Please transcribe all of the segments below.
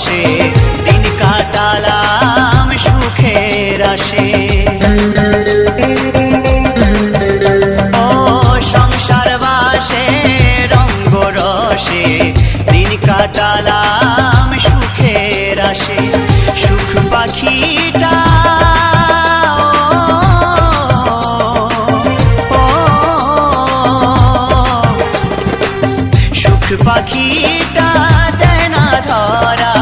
রসে দিন কাটালাম সুখের আসে। ও সংসার বাসে রঙ্গ রসে দিন কাটালাম সুখের আসে। সুখ পাখিটা পাখিটা দেয় না ধরা,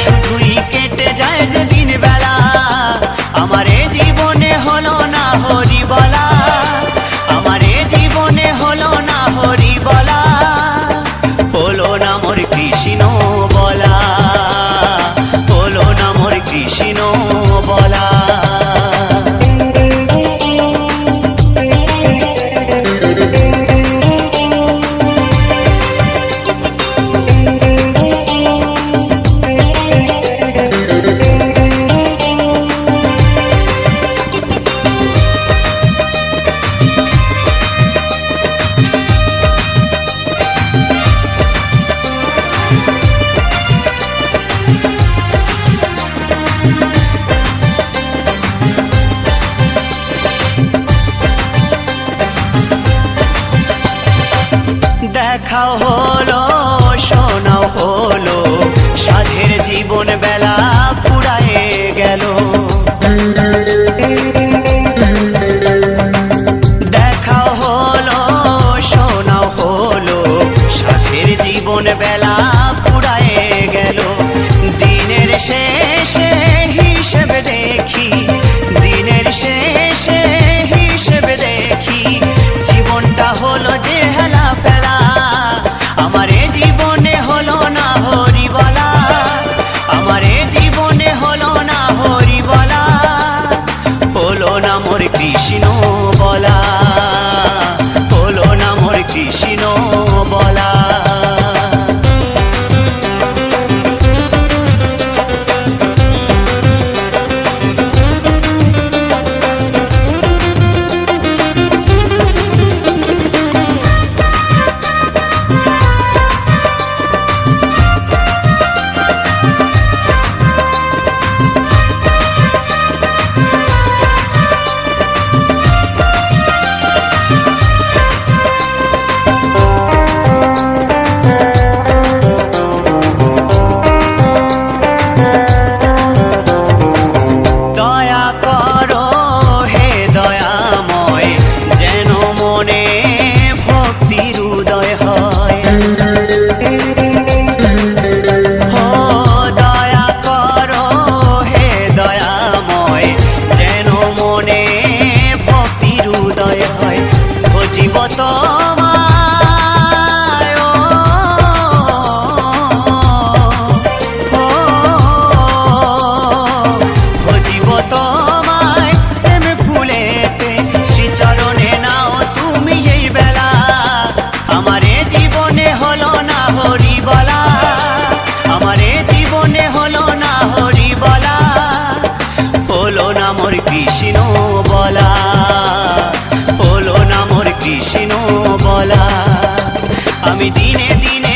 শুধুই কেটে যায় যে দিন বেলা। আমারে জীবনে হলো না হরি বলা, আমারে জীবনে হলো না হরি বলা, হলো না মোর কৃষ্ণ বলা, হলো না মোর কৃষ্ণ বলা। দেখাও হলো শোনাও হলো, সাধের জীবন বেলা পুরায়ে গেল। দেখাও হলো শোনাও হলো, সাধের জীবন বেলা পুরায়ে গেল। দিনের শেষে হিসেব দেখি, দিনের শেষে হিসেব দেখি, জীবনটা হলো যে হেলা ফেলা। আমারে জীবনে হলো না হরি বলা, আমারে জীবনে হলো না হরি বলা, হলো না মোর কৃষ্ণ বলা, হলো না মোর কৃষ্ণ বলা। কৃষ্ণ বলা, হলো না মোর কৃষ্ণ বলা। আমি দিনে দিনে